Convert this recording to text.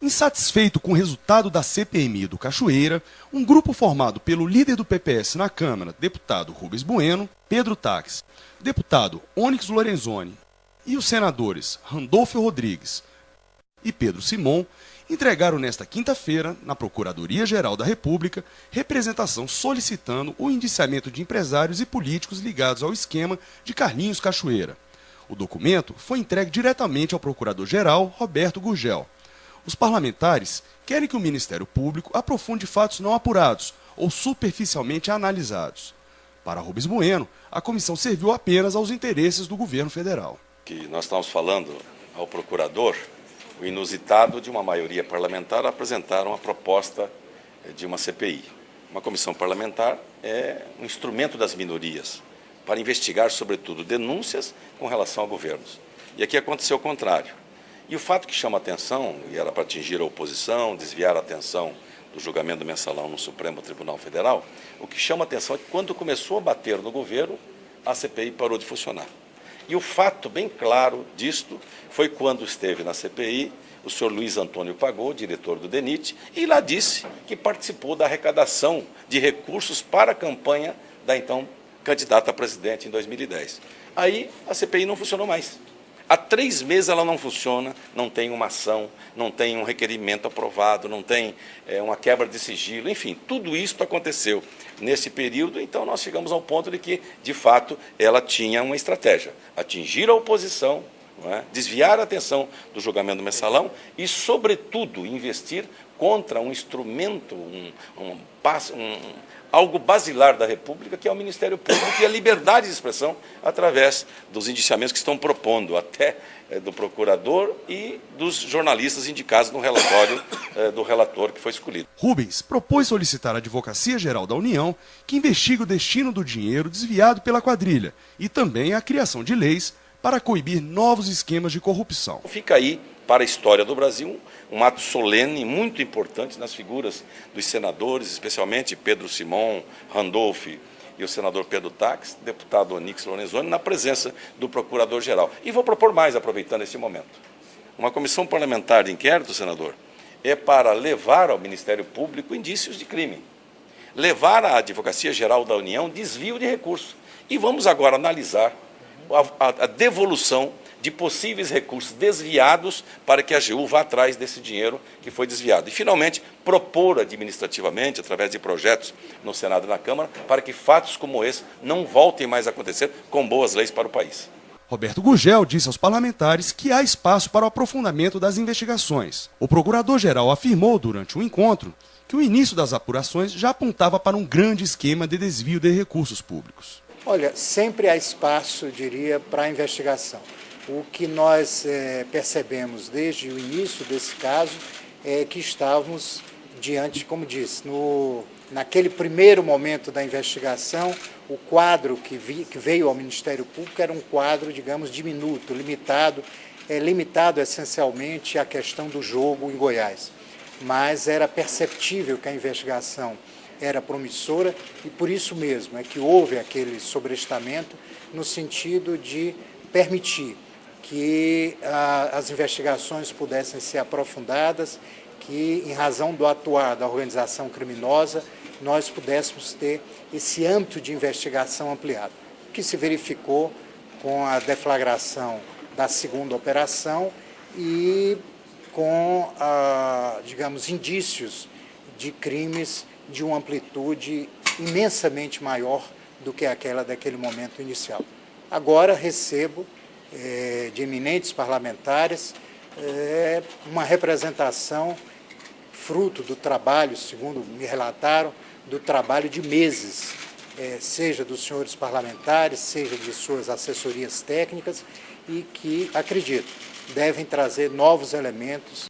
Insatisfeito com o resultado da CPMI do Cachoeira, um grupo formado pelo líder do PPS na Câmara, deputado Rubens Bueno, Pedro Táxi, deputado Onyx Lorenzoni e os senadores Randolfo Rodrigues e Pedro Simon, entregaram nesta quinta-feira, na Procuradoria-Geral da República, representação solicitando o indiciamento de empresários e políticos ligados ao esquema de Carlinhos Cachoeira. O documento foi entregue diretamente ao Procurador-Geral Roberto Gurgel. Os parlamentares querem que o Ministério Público aprofunde fatos não apurados ou superficialmente analisados. Para Rubens Bueno, a comissão serviu apenas aos interesses do governo federal. Que nós estamos falando ao procurador, o inusitado de uma maioria parlamentar apresentar uma proposta de uma CPI. Uma comissão parlamentar é um instrumento das minorias para investigar, sobretudo, denúncias com relação a governos. E aqui aconteceu o contrário. E o fato que chama a atenção, e era para atingir a oposição, desviar a atenção do julgamento do mensalão no Supremo Tribunal Federal, o que chama a atenção é que quando começou a bater no governo, a CPI parou de funcionar. E o fato bem claro disto foi quando esteve na CPI o senhor Luiz Antônio Pagô, diretor do DENIT, e lá disse que participou da arrecadação de recursos para a campanha da então candidata a presidente em 2010. Aí a CPI não funcionou mais. Há 3 meses ela não funciona, não tem uma ação, não tem um requerimento aprovado, não tem uma quebra de sigilo, enfim, tudo isso aconteceu nesse período, então nós chegamos ao ponto de que, de fato, ela tinha uma estratégia, atingir a oposição, não é? Desviar a atenção do julgamento do mensalão e, sobretudo, investir contra um instrumento, algo basilar da República, que é o Ministério Público e a liberdade de expressão através dos indiciamentos que estão propondo, até do procurador e dos jornalistas indicados no relatório do relator que foi escolhido. Rubens propôs solicitar à Advocacia-Geral da União que investigue o destino do dinheiro desviado pela quadrilha e também a criação de leis para coibir novos esquemas de corrupção. Fica aí, para a história do Brasil, um ato solene muito importante nas figuras dos senadores, especialmente Pedro Simon, Randolfo e o senador Pedro Táxi, deputado Onyx Lorenzoni, na presença do Procurador-Geral. E vou propor mais, aproveitando esse momento. Uma comissão parlamentar de inquérito, senador, é para levar ao Ministério Público indícios de crime, levar à Advocacia-Geral da União desvio de recursos. E vamos agora analisar a devolução de possíveis recursos desviados para que a AGU vá atrás desse dinheiro que foi desviado. E, finalmente, propor administrativamente, através de projetos no Senado e na Câmara, para que fatos como esse não voltem mais a acontecer com boas leis para o país. Roberto Gurgel disse aos parlamentares que há espaço para o aprofundamento das investigações. O procurador-geral afirmou, durante o encontro, que o início das apurações já apontava para um grande esquema de desvio de recursos públicos. Olha, sempre há espaço, diria, para a investigação. O que nós percebemos desde o início desse caso é que estávamos diante, como disse, naquele primeiro momento da investigação, o quadro que veio ao Ministério Público era um quadro, digamos, diminuto, limitado essencialmente à questão do jogo em Goiás. Mas era perceptível que a investigação era promissora e por isso mesmo é que houve aquele sobrestamento no sentido de permitir que as investigações pudessem ser aprofundadas, que em razão do atuar da organização criminosa nós pudéssemos ter esse âmbito de investigação ampliado, que se verificou com a deflagração da segunda operação e com, digamos, indícios de crimes de uma amplitude imensamente maior do que aquela daquele momento inicial. Agora recebo de eminentes parlamentares uma representação fruto do trabalho, segundo me relataram, do trabalho de meses, seja dos senhores parlamentares, seja de suas assessorias técnicas, e que, acredito, devem trazer novos elementos